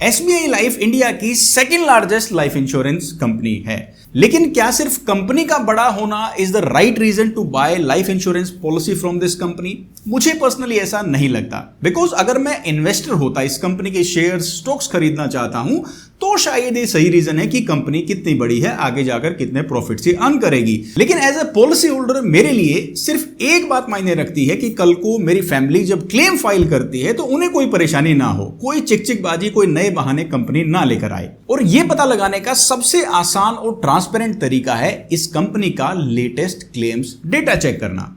SBI life India की second largest life insurance company है, लेकिन क्या सिर्फ कंपनी का बड़ा होना is the right reason to buy life insurance policy from this company? मुझे पर्सनली ऐसा नहीं लगता, बिकॉज अगर मैं इन्वेस्टर होता, इस कंपनी के शेयर स्टॉक्स खरीदना चाहता हूं, तो शायद ये सही रीजन है कि कंपनी कितनी बड़ी है, आगे जाकर कितने प्रॉफिट से अर्न करेगी। लेकिन एज ए पॉलिसी होल्डर मेरे लिए सिर्फ एक बात मायने रखती है कि कल को मेरी फैमिली जब क्लेम फाइल करती है तो उन्हें कोई परेशानी ना हो, कोई चिकचिकबाजी, कोई नए बहाने कंपनी ना लेकर आए। और यह पता लगाने का सबसे आसान और ट्रांसपेरेंट तरीका है इस कंपनी का लेटेस्ट क्लेम्स डेटा चेक करना।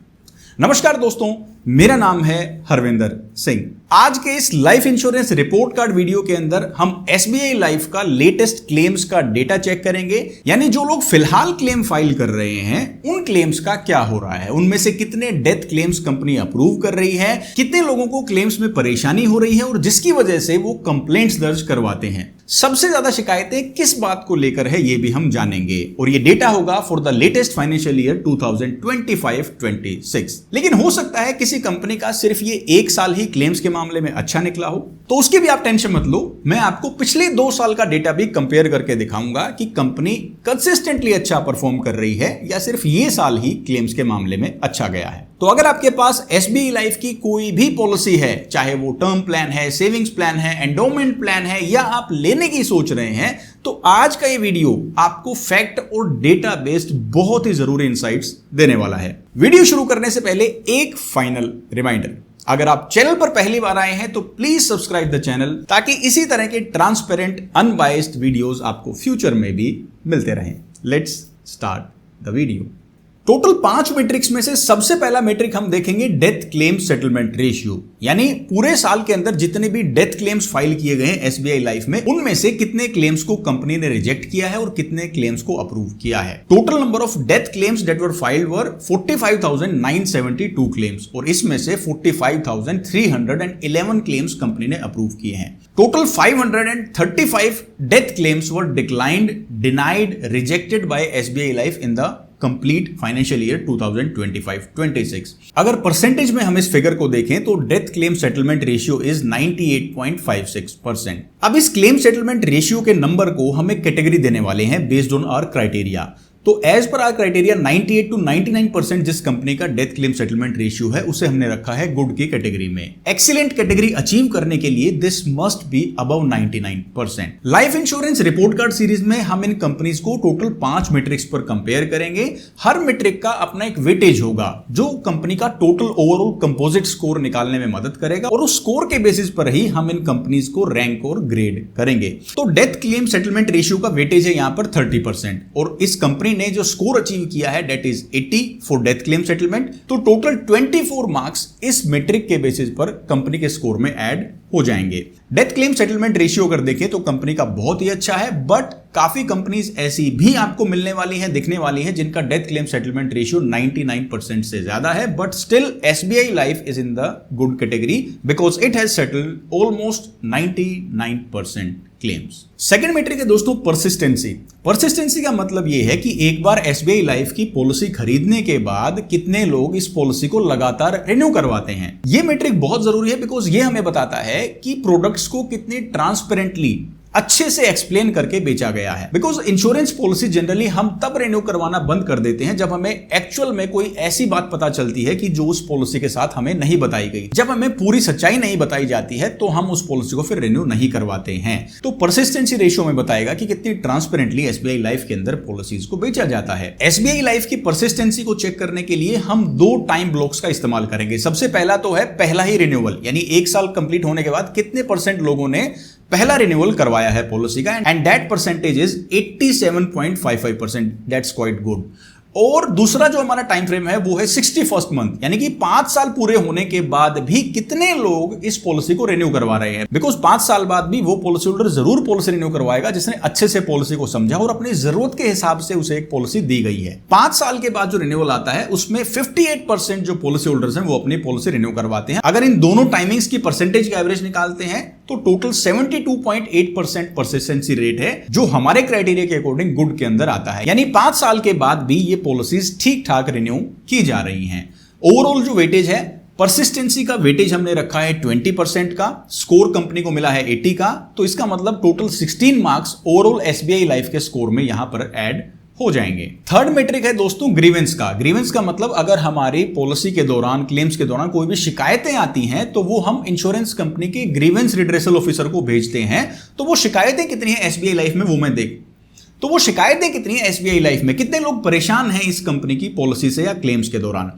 नमस्कार दोस्तों, मेरा नाम है हरविंदर सिंह। आज के इस life insurance report card video के अंदर हम एसबीआई लाइफ का लेटेस्ट क्लेम्स का डेटा चेक करेंगे, यानी जो लोग फिलहाल क्लेम फाइल कर रहे हैं उन क्लेम्स का क्या हो रहा है, उनमें से कितने डेथ क्लेम्स कंपनी अप्रूव कर रही है, कितने लोगों को क्लेम्स में परेशानी हो रही है और जिसकी वजह से वो कंप्लेंट्स दर्ज करवाते हैं, सबसे ज्यादा शिकायतें किस बात को लेकर है ये भी हम जानेंगे। और ये डेटा होगा for the latest financial year 2025-26। लेकिन हो सकता है किसी कंपनी का सिर्फ ये एक साल ही क्लेम्स के मामले में अच्छा निकला हो, तो उसकी भी आप टेंशन मत लो। मैं आपको पिछले 2 साल का डेटा भी कंपेयर करके दिखाऊंगा कि कंपनी कंसिस्टेंटली अच्छा परफॉर्म कर रही है या सिर्फ ये साल ही क्लेम्स के मामले में अच्छा गया है। तो अगर आपके पास एसबीआई लाइफ की कोई भी पॉलिसी है, चाहे वो टर्म प्लान है, सेविंग्स प्लान है, एंडोमेंट प्लान है या आप लेने की सोच रहे हैं, तो आज का ये वीडियो आपको फैक्ट और डेटा बेस्ड बहुत ही जरूरी इंसाइट्स देने वाला है। वीडियो शुरू करने से पहले एक फाइनल रिमाइंडर, अगर आप चैनल पर पहली बार आए हैं तो प्लीज सब्सक्राइब द चैनल, ताकि इसी तरह के ट्रांसपेरेंट अनबायस्ड वीडियोस आपको फ्यूचर में भी मिलते रहें। Let's start the video. Total 5 matrix में से सबसे पहला मैट्रिक हम देखेंगे डेथ क्लेम सेटलमेंट रेशियो, यानी पूरे साल के अंदर जितने भी डेथ क्लेम्स फाइल किए गए हैं एसबीआई लाइफ में, उनमें से कितने क्लेम्स को कंपनी ने रिजेक्ट किया है और कितने क्लेम्स को अप्रूव किया है। Total number of death claims that were filed were 45,972 claims, और इसमें से 45,311 क्लेम्स कंपनी ने अप्रूव किए हैं। Total 535 death claims were declined, denied, rejected by SBI life in the complete financial year 2025-26। अगर परसेंटेज में हम इस फिगर को देखें तो death claim settlement ratio is 98.56%। अब इस क्लेम सेटलमेंट रेशियो के नंबर को हम एक कैटेगरी देने वाले हैं बेस्ड ऑन आवर क्राइटेरिया। तो as per our criteria 98 to 99% जिस कंपनी का डेथ क्लेम सेटलमेंट रेशियो है उसे हमने रखा है गुड की कैटेगरी में। एक्सीलेंट कैटेगरी अचीव करने के लिए this must be above 99%। Life insurance report card series में हम इन कंपनीज को टोटल 5 मैट्रिक्स पर कंपेयर करेंगे। हर मैट्रिक का अपना एक वेटेज होगा जो कंपनी का टोटल ओवरऑल कंपोजिट स्कोर निकालने में मदद करेगा, और उस स्कोर के बेसिस पर ही हम इन कंपनीज को रैंक और ग्रेड करेंगे। तो डेथ क्लेम सेटलमेंट रेशियो का वेटेज है यहां पर 30%, और इस कंपनी ने जो स्कोर अचीव किया है that is 80 for death claim settlement. तो टोटल 24 मार्क्स इस मैट्रिक के बेसिस पर कंपनी के स्कोर में ऐड हो जाएंगे। डेथ क्लेम सेटलमेंट रेशियो अगर देखें तो कंपनी का बहुत ही अच्छा है, बट काफी कंपनीज ऐसी भी आपको मिलने वाली हैं, दिखने वाली हैं, जिनका डेथ क्लेम सेटलमेंट रेशियो 99% से ज्यादा है, but still SBI life is in the good category because it has settled almost 99% क्लेम्स। सेकेंड मैट्रिक है दोस्तों परसिस्टेंसी। परसिस्टेंसी का मतलब यह है कि एक बार एसबीआई लाइफ की पॉलिसी खरीदने के बाद कितने लोग इस पॉलिसी को लगातार रिन्यू करवाते हैं। यह मैट्रिक बहुत जरूरी है बिकॉज यह हमें बताता है कि प्रोडक्ट्स को कितने ट्रांसपेरेंटली अच्छे से एक्सप्लेन करके बेचा गया है। बिकॉज इंश्योरेंस पॉलिसी जनरली हम तब रिन्यू करवाना बंद कर देते हैं जब हमें एक्चुअल में कोई ऐसी बात पता चलती है कि जो उस पॉलिसी के साथ हमें नहीं बताई गई। जब हमें पूरी सच्चाई नहीं बताई जाती है तो हम उस पॉलिसी को फिर रिन्यू नहीं करवाते हैं। तो परसिस्टेंसी रेशियो में बताएगा कि कितनी ट्रांसपेरेंटली एसबीआई लाइफ के अंदर पॉलिसीज को बेचा जाता है। एसबीआई लाइफ की परसिस्टेंसी को चेक करने के लिए हम 2 टाइम ब्लॉक्स का इस्तेमाल करेंगे। सबसे पहला तो है पहला ही रिन्यूअल, यानी 1 साल कंप्लीट होने के बाद कितने % लोगों ने पहला रिन्यूअल करवाया है पॉलिसी का, and that percentage is 87.55%। That's quite good. और दूसरा जो हमारा टाइम फ्रेम है वो है 61st मंथ, यानी कि 5 साल पूरे होने के बाद भी कितने लोग इस पॉलिसी को रिन्यू करवा रहे हैं। बिकॉज 5 साल बाद भी वो पॉलिसी होल्डर जरूर पॉलिसी रिन्यू करवाएगा जिसने अच्छे से पॉलिसी को समझा और अपनी जरूरत के हिसाब से उसे एक पॉलिसी दी गई है। 5 साल के बाद जो रिन्यूअल आता है उसमें 58% जो पॉलिसी होल्डर्स हैं वो अपनी पॉलिसी रिन्यू करवाते हैं। अगर इन दोनों टाइमिंग्स की परसेंटेज का एवरेज निकालते हैं तो टोटल 72.8% परसिस्टेंसी रेट है, जो हमारे क्राइटेरिया के अकॉर्डिंग गुड के अंदर आता है। यानी 5 साल के बाद भी ये पॉलिसीज ठीक ठाक रिन्यू की जा रही हैं। ओवरऑल जो वेटेज है परसिस्टेंसी का वेटेज हमने रखा है 20% का, स्कोर कंपनी को मिला है 80 का, तो इसका मतलब total 16 marks overall SBI life के स्कोर में यहां पर ऐड हो जाएंगे। थर्ड मेट्रिक है दोस्तों ग्रीवेंस का। ग्रीवेंस का मतलब अगर हमारी पॉलिसी के दौरान, क्लेम्स के दौरान कोई भी शिकायतें आती हैं तो वो हम इंश्योरेंस कंपनी के ग्रीवेंस रिड्रेसल ऑफिसर को भेजते हैं। तो वो शिकायतें कितनी है एसबीआई लाइफ में वो मैं देख, तो वो शिकायतें कितनी है एसबीआई लाइफ में, कितने लोग परेशान हैं इस कंपनी की पॉलिसी से या क्लेम्स के दौरान।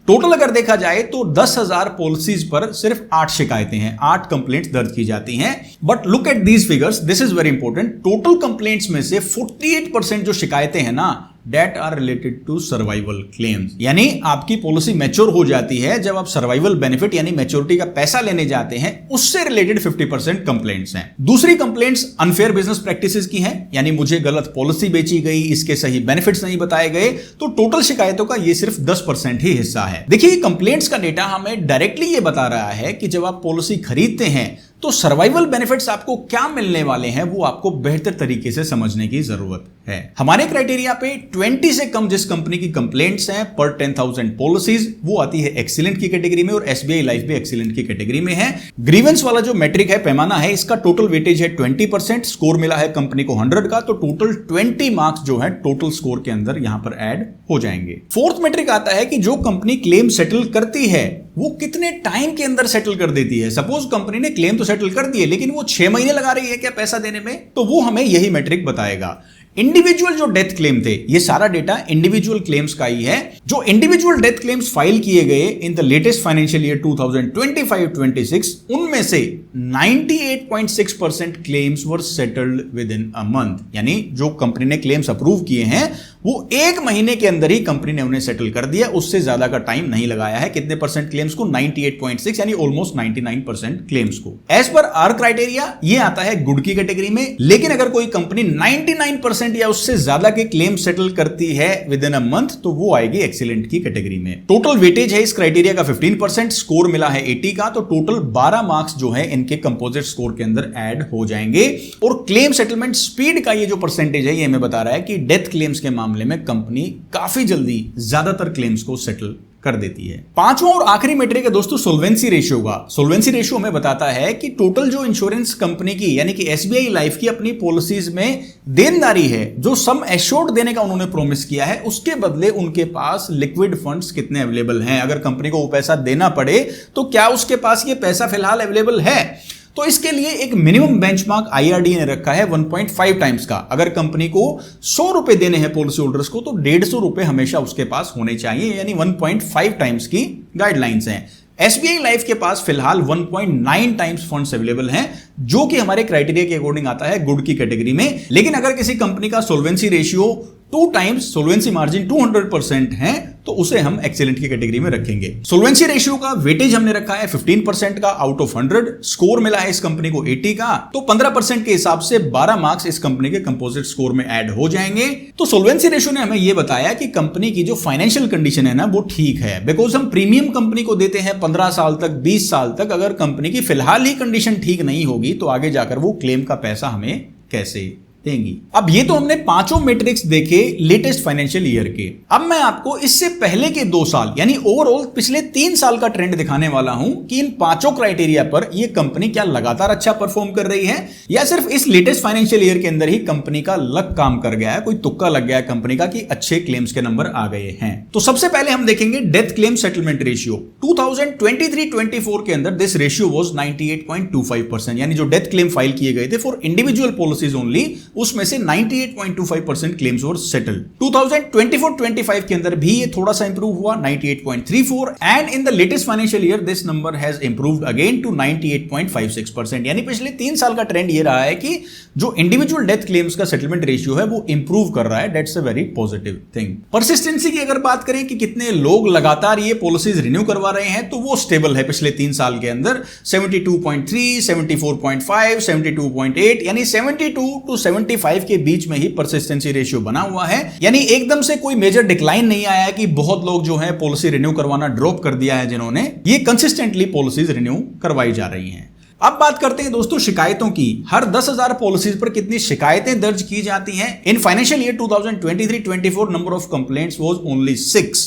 टोटल अगर देखा जाए तो 10,000 पॉलिसीज पर सिर्फ 8 शिकायतें हैं, 8 कंप्लेंट्स दर्ज की जाती हैं। But look at these figures, this is very important. Total complaints में से 48% जो शिकायतें हैं ना, that are related to survival claims, यानी आपकी पॉलिसी मैच्योर हो जाती है जब आप सर्वाइवल बेनिफिट यानी मैच्योरिटी का पैसा लेने जाते हैं, उससे रिलेटेड 50% कंप्लेंट्स हैं। दूसरी कंप्लेंट्स अनफेयर बिजनेस प्रैक्टिसेस की हैं, यानी मुझे गलत पॉलिसी बेची गई, इसके सही बेनिफिट्स नहीं बताए गए। तो टोटल शिकायतों का ये सिर्फ 10% ही हिस्सा है। देखिए कंप्लेंट्स का डेटा हमें डायरेक्टली ये बता रहा है कि जब आप पॉलिसी खरीदते हैं तो सर्वाइवल बेनिफिट्स आपको क्या मिलने वाले हैं वो आपको बेहतर तरीके से समझने की जरूरत है। हमारे क्राइटेरिया पे 20 से कम जिस कंपनी की कंप्लेंट्स हैं पर 10,000 पॉलिसीज, वो आती है एक्सीलेंट की कैटेगरी में, और एसबीआई लाइफ भी एक्सीलेंट की कैटेगरी में है। ग्रीवेंस वाला जो मैट्रिक है, पैमाना है, इसका टोटल वेटेज है 20%, स्कोर मिला है कंपनी को 100 का, तो टोटल 20 मार्क्स जो है टोटल स्कोर के अंदर यहां पर ऐड हो जाएंगे। फोर्थ मैट्रिक आता है कि जो कंपनी क्लेम सेटल करती है वो कितने टाइम के अंदर सेटल कर देती है। सपोज कंपनी ने क्लेम तो सेटल कर दिए लेकिन वो 6 महीने लगा रही है क्या पैसा देने में, तो वो हमें यही मैट्रिक बताएगा। इंडिविजुअल जो डेथ क्लेम थे, ये सारा डेटा इंडिविजुअल क्लेम्स का ही है। जो इंडिविजुअल डेथ क्लेम्स फाइल किए गए इन द लेटेस्ट फाइनेंशियल ईयर 2025-26, उनमें से 98.6% claims were settled with in a month, यानी जो कंपनी ने क्लेम्स अप्रूव किए हैं वो 1 महीने के अंदर ही कंपनी ने उन्हें सेटल कर दिया, उससे ज्यादा का टाइम नहीं लगाया है। कितने परसेंट क्लेम्स को? 98.6, यानी ऑलमोस्ट 99% क्लेम्स को। एज पर आर क्राइटेरिया ये आता है गुड की कैटेगरी में, लेकिन अगर कोई कंपनी 99% या उससे ज्यादा के क्लेम सेटल करती है विद इन अ मंथ तो वो आएगी एक्सीलेंट की कैटेगरी में। टोटल वेटेज है इस क्राइटेरिया का 15%, स्कोर मिला है 80 का, तो टोटल 12 मार्क्स जो है इनके कंपोजिट स्कोर के अंदर ऐड हो जाएंगे। और क्लेम सेटलमेंट स्पीड का ये जो परसेंटेज है ये हमें बता रहा है कि डेथ क्लेम्स के मामले में कंपनी काफी जल्दी ज्यादातर क्लेम्स को सेटल कर देती है। पांचवा और आखिरी मैट्रिक है दोस्तों सोल्वेंसी रेशियो का। सोल्वेंसी रेशियो हमें बताता है कि टोटल जो इंश्योरेंस कंपनी की यानी कि एसबीआई लाइफ की अपनी पॉलिसीज में देनदारी है, जो सम एश्योर्ड देने का उन्होंने प्रॉमिस किया है, उसके बदले उनके पास लिक्विड फंड्स कितने अवेलेबल हैं। अगर कंपनी को वो पैसा देना पड़े तो क्या उसके पास ये पैसा फिलहाल अवेलेबल है। तो इसके लिए एक मिनिमम बेंचमार्क आईआरडी ने रखा है 1.5 टाइम्स का। अगर कंपनी को 100 रुपए देने हैं पॉलिसी होल्डर्स को तो 150 रुपए हमेशा उसके पास होने चाहिए, यानी 1.5 टाइम्स की गाइडलाइंस हैं। एसबीआई लाइफ के पास फिलहाल 1.9 टाइम्स फंड्स अवेलेबल हैं, जो कि हमारे क्राइटेरिया के अकॉर्डिंग आता है गुड की कैटेगरी में। लेकिन अगर किसी कंपनी का सोल्वेंसी रेशियो 2 टाइम्स, सोल्वेंसी मार्जिन 200% है, तो उसे हम एक्सीलेंट की कैटेगरी में रखेंगे। सोल्वेंसी रेशियो का वेटेज हमने रखा है 15% का आउट ऑफ 100, स्कोर मिला है इस कंपनी को 80 का, तो 15% के हिसाब से 12 मार्क्स इस कंपनी के कंपोजिट स्कोर में ऐड हो जाएंगे। तो सोल्वेंसी रेशियो ने हमें यह बताया कि कंपनी की जो फाइनेंशियल कंडीशन है ना वो ठीक है, बिकॉज हम प्रीमियम कंपनी को देते हैं 15 साल तक, 20 साल तक। अगर कंपनी की फिलहाल ही कंडीशन ठीक नहीं होगी तो आगे जाकर वो क्लेम का पैसा हमें कैसे देंगी। अब ये तो हमने पांचों मैट्रिक्स देखे लेटेस्ट फाइनेंशियल ईयर के। अब मैं आपको इससे पहले के 2 साल यानी ओवरऑल पिछले 3 साल का ट्रेंड दिखाने वाला हूं कि इन पांचों क्राइटेरिया पर ये कंपनी क्या लगातार अच्छा परफॉर्म कर रही है या सिर्फ इस लेटेस्ट फाइनेंशियल ईयर के अंदर ही कंपनी का लक काम कर गया है, कोई तुक्का लग गया है कंपनी का कि अच्छे क्लेम्स के नंबर आ गए हैं। तो सबसे पहले हम देखेंगे डेथ क्लेम सेटलमेंट रेशियो। 2023-24 के अंदर दिस रेशियो वाज 98.25%, यानी जो डेथ क्लेम फाइल किए गए थे फॉर इंडिविजुअल पॉलिसीज ओनली, उसमें से 98.25% क्लेम्स वर सेटल्ड। 2024-25 के अंदर भी ये थोड़ा सा इंप्रूव हुआ 98.34, and in the latest financial year this number has improved again to 98.56%। यानी पिछले 3 साल का ट्रेंड ये रहा है कि जो इंडिविजुअल डेथ क्लेम्स का सेटलमेंट रेशियो है वो इंप्रूव कर रहा है। That's a very positive thing. Persistency की अगर बात करें कि कितने लोग लगातार ये पॉलिसीज रिन्यू करवा रहे हैं, तो वो स्टेबल है पिछले 3 साल के अंदर 72.3, 74.5, 72.8, यानी 72 to 75 के बीच में ही परसिस्टेंसी रेशियो बना हुआ है। यानी एकदम से कोई मेजर डिक्लाइन नहीं आया है कि बहुत लोग जो है पॉलिसी रिन्यू करवाना ड्रॉप कर दिया है, जिन्होंने ये कंसिस्टेंटली पॉलिसीज रिन्यू करवाई जा रही हैं। अब बात करते हैं दोस्तों शिकायतों की। हर 10,000 पॉलिसीज पर कितनी शिकायतें दर्ज की जाती हैं। In financial year 2023-24 number of complaints was only 6।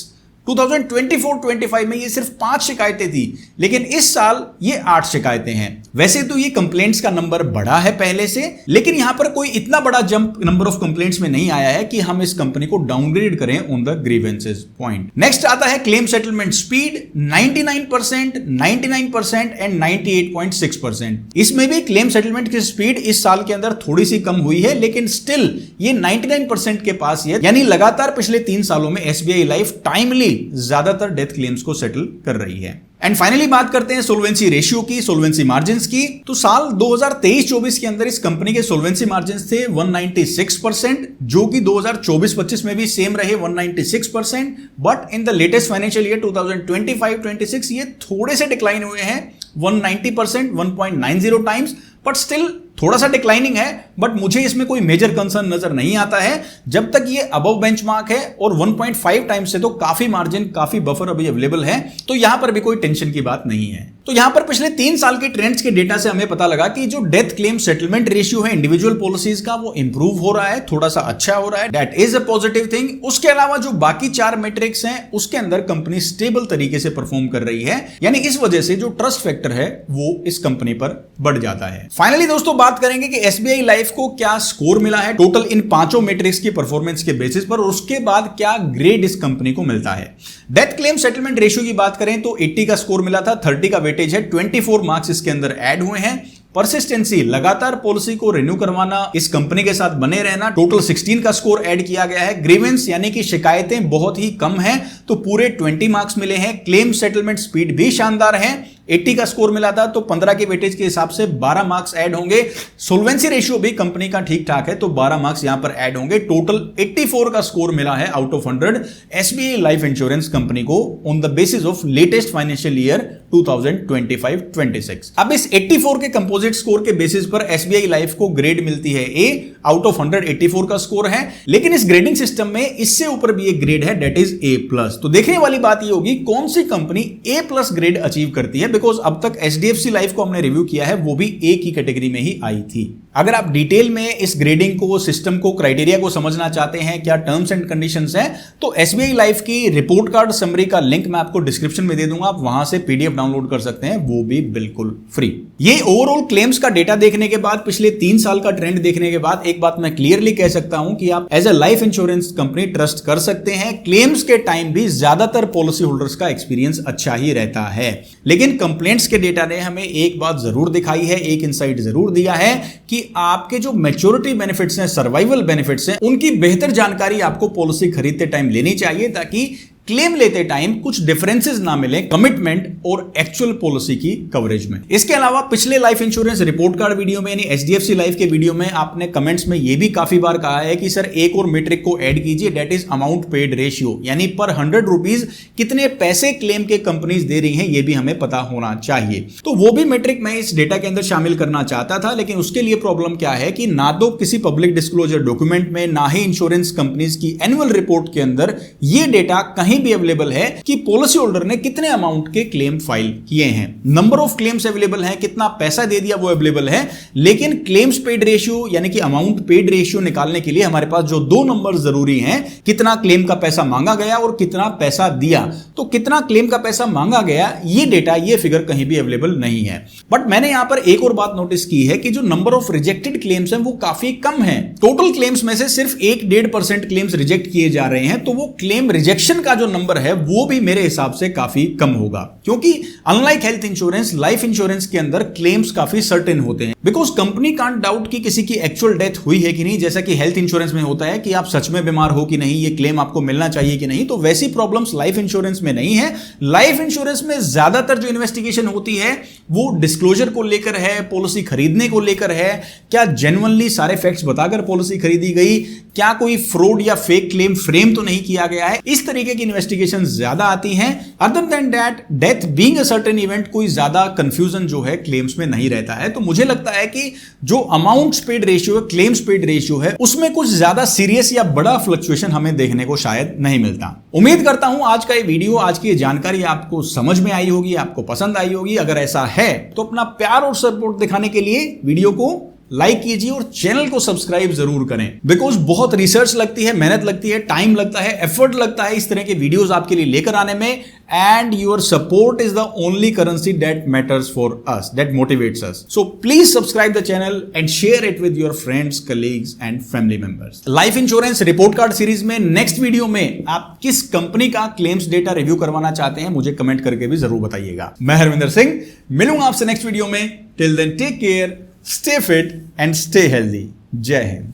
2024-25 में ये सिर्फ 5 शिकायतें थी, लेकिन इस साल ये 8 शिकायतें हैं। वैसे तो ये कंप्लेंट्स का नंबर बढ़ा है पहले से, लेकिन यहां पर कोई इतना बड़ा जंप नंबर ऑफ कंप्लेंट्स में नहीं आया है कि हम इस कंपनी को डाउनग्रेड करें on the grievances point. Next आता है क्लेम सेटलमेंट स्पीड 99%, 99% एंड 98.6%। इसमें भी क्लेम सेटलमेंट की स्पीड इस साल के अंदर थोड़ी सी कम हुई है, लेकिन स्टिल ये 99% के पास है, यानी लगातार पिछले 3 सालों में एसबीआई लाइफ टाइमली ज्यादातर डेथ क्लेम्स को सेटल कर रही है। एंड फाइनली बात करते हैं सोल्वेंसी रेशियो की, सोल्वेंसी मार्जिन्स की। तो साल 2023-24 के अंदर इस कंपनी के सोल्वेंसी मार्जिन्स थे 196%, जो कि 2024-25 में भी सेम रहे 196%, but in the latest financial year 2025-26 ये थोड़े से डिक्लाइन हुए हैं 190%, 1.90 टाइम्स, बट स्टिल थोड़ा सा डिक्लाइनिंग है। बट मुझे इसमें कोई मेजर कंसर्न नजर नहीं आता है जब तक ये अबव बेंचमार्क है, और 1.5 टाइम्स से तो काफी मार्जिन, काफी बफर अभी अवेलेबल है, तो यहां पर भी कोई टेंशन की बात नहीं है। तो यहां पर पिछले 3 साल के ट्रेंड्स के डेटा से हमें पता लगा कि जो डेथ क्लेम सेटलमेंट रेशियो है इंडिविजुअल पॉलिसीज का, वो इंप्रूव हो रहा है, थोड़ा सा अच्छा हो रहा है। That is a positive thing. उसके अलावा जो बाकी 4 मेट्रिक्स हैं उसके अंदर कंपनी स्टेबल तरीके से परफॉर्म कर रही है, यानी इस वजह से जो ट्रस्ट फैक्टर है वो इस कंपनी पर बढ़ जाता है। फाइनली दोस्तों बात करेंगे कि एसबीआई लाइफ को क्या स्कोर मिला है टोटल इन 5 मैट्रिक्स की परफॉर्मेंस के बेसिस पर, और उसके बाद क्या ग्रेड इस कंपनी को मिलता है। डेथ क्लेम सेटलमेंट रेशियो की बात करें तो 80 का स्कोर मिला था, 30 का वेटेज है, 24 मार्क्स इसके अंदर ऐड हुए हैं। परसिस्टेंसी, लगातार पॉलिसी को रिन्यू करवाना, इस कंपनी के साथ बने रहना, टोटल 16 का स्कोर ऐड किया गया है। ग्रीवेंस यानी कि शिकायतें बहुत ही कम हैं, तो पूरे 20 मार्क्स मिले हैं। क्लेम सेटलमेंट स्पीड भी शानदार है, 80 का स्कोर मिला था, तो 15 के वेटेज के हिसाब से 12 मार्क्स ऐड होंगे। सोल्वेंसी रेशियो भी कंपनी का ठीक ठाक है, तो 12 मार्क्स यहां पर ऐड होंगे। टोटल 84 का स्कोर मिला है out of 100 SBI life insurance company को on the basis of latest financial year 2025-26। अब इस 84 के कंपोजिट स्कोर के बेसिस पर एसबीआई लाइफ को ग्रेड मिलती है ए, आउट ऑफ 100 84 का स्कोर है, लेकिन इस ग्रेडिंग सिस्टम में इससे ऊपर भी एक ग्रेड है, दैट इज ए प्लस। तो देखने वाली बात यह होगी कौन सी कंपनी ए प्लस ग्रेड अचीव करती है, बिकॉज अब तक एचडीएफसी लाइफ को हमने रिव्यू किया है, वो भी ए की कैटेगरी में ही आई थी। अगर आप डिटेल में इस ग्रेडिंग को, सिस्टम को, क्राइटेरिया को समझना चाहते हैं, क्या टर्म्स एंड कंडीशंस हैं, तो एसबीआई लाइफ की रिपोर्ट कार्ड समरी का लिंक मैं आपको डिस्क्रिप्शन में दे दूंगा, आप वहां से पीडीएफ डाउनलोड कर सकते हैं, वो भी बिल्कुल फ्री। ये ओवरऑल क्लेम्स का डेटा देखने के बाद, पिछले 3 साल का ट्रेंड देखने के बाद एक बात मैं क्लियरली कह सकता हूं कि आप as a life insurance company trust कर सकते हैं। क्लेम्स के टाइम भी ज्यादातर पॉलिसी होल्डर्स का एक्सपीरियंस अच्छा ही रहता है, लेकिन कंप्लेंट्स के डेटा ने हमें एक बात जरूर दिखाई है, एक इनसाइट जरूर दिया है कि आपके जो मैच्योरिटी बेनिफिट्स हैं, सर्वाइवल बेनिफिट्स हैं, उनकी बेहतर जानकारी आपको पॉलिसी खरीदते टाइम लेनी चाहिए, ताकि क्लेम लेते टाइम कुछ डिफरेंसेस ना मिले कमिटमेंट और एक्चुअल पॉलिसी की कवरेज में। इसके अलावा पिछले life insurance report card video में, यानी एचडीएफसी लाइफ के वीडियो में, आपने कमेंट्स में यह भी काफी बार कहा है कि सर एक और मेट्रिक को ऐड कीजिए, that is amount paid ratio, यानी पर 100 रुपीज कितने पैसे क्लेम के कंपनीज दे रही हैं, यह भी हमें पता होना चाहिए। तो वो भी मेट्रिक मैं इस डेटा के अंदर शामिल करना चाहता था, लेकिन उसके लिए प्रॉब्लम क्या है कि ना तो किसी पब्लिक डिस्क्लोजर डॉक्यूमेंट में, ना ही इंश्योरेंस कंपनीज की एनुअल रिपोर्ट के अंदर यह डेटा कहीं भी अवेलेबल है कि पॉलिसी होल्डर ने कितने अमाउंट के क्लेम फाइल किए हैं। नंबर ऑफ क्लेम्स अवेलेबल है, कितना पैसा दे दिया वो अवेलेबल है, लेकिन क्लेम्स पेड रेशियो यानी कि अमाउंट पेड रेशियो निकालने के लिए हमारे पास जो 2 नंबर जरूरी हैं, कितना क्लेम का पैसा मांगा गया और कितना पैसा दिया, तो कितना क्लेम का पैसा मांगा गया ये डेटा, ये फिगर कहीं भी अवेलेबल नहीं है। बट मैंने यहां पर एक और बात नोटिस की है कि जो नंबर ऑफ रिजेक्टेड क्लेम्स हैं वो काफी कम है। टोटल क्लेम्स में से सिर्फ 1-1.5% क्लेम्स रिजेक्ट किए जा रहे हैं, तो वो क्लेम रिजेक्शन का जो नंबर है वो भी मेरे हिसाब से काफी कम होगा, क्योंकि unlike health insurance, life insurance के अंदर क्लेम्स काफी सर्टेन होते हैं, बिकॉज कंपनी कांट डाउट कि किसी की एक्चुअल डेथ हुई है कि नहीं, जैसा कि हेल्थ इंश्योरेंस में होता है कि आप सच में बीमार हो कि नहीं, ये क्लेम आपको मिलना चाहिए कि नहीं, तो वैसी प्रॉब्लम्स लाइफ इंश्योरेंस में नहीं है। लाइफ इंश्योरेंस में ज्यादातर जो इन्वेस्टिगेशन होती है वो डिस्क्लोजर को लेकर है, पॉलिसी खरीदने को लेकर है, क्या जेन्युइनली सारे फैक्ट्स बताकर पॉलिसी खरीदी गई, क्या कोई फ्रॉड या फेक क्लेम फ्रेम तो नहीं किया गया है, इस तरीके की इन्वेस्टिगेशन ज्यादा आती हैं। Other than that, death being a certain event, कोई ज्यादा कंफ्यूजन जो है क्लेम्स में नहीं रहता है। तो मुझे लगता है कि जो अमाउंट पेड रेशियो है, क्लेम्स पेड रेशियो है, उसमें कुछ ज्यादा सीरियस या बड़ा फ्लक्चुएशन हमें देखने को शायद नहीं मिलता। उम्मीद करता हूं आज का ये वीडियो, आज की ये जानकारी आपको समझ में आई होगी, आपको पसंद आई होगी। अगर ऐसा है तो अपना प्यार और सपोर्ट दिखाने के लिए वीडियो को लाइक कीजिए और चैनल को सब्सक्राइब जरूर करें, बिकॉज बहुत रिसर्च लगती है, मेहनत लगती है, टाइम लगता है, एफर्ट लगता है इस तरह के वीडियोस आपके लिए लेकर आने में, and your support is the only currency that matters for us, that motivates us. So please subscribe the channel and share it with your friends, colleagues and family members. Life insurance report card series में next video में आप किस company का claims data review करवाना चाहते हैं मुझे comment करके भी जरूर बताइएगा. मैं हरविंदर सिंह मिलूंगा आपसे नेक्स्ट वीडियो में. Till then take care, stay fit and stay healthy. Jai Hind.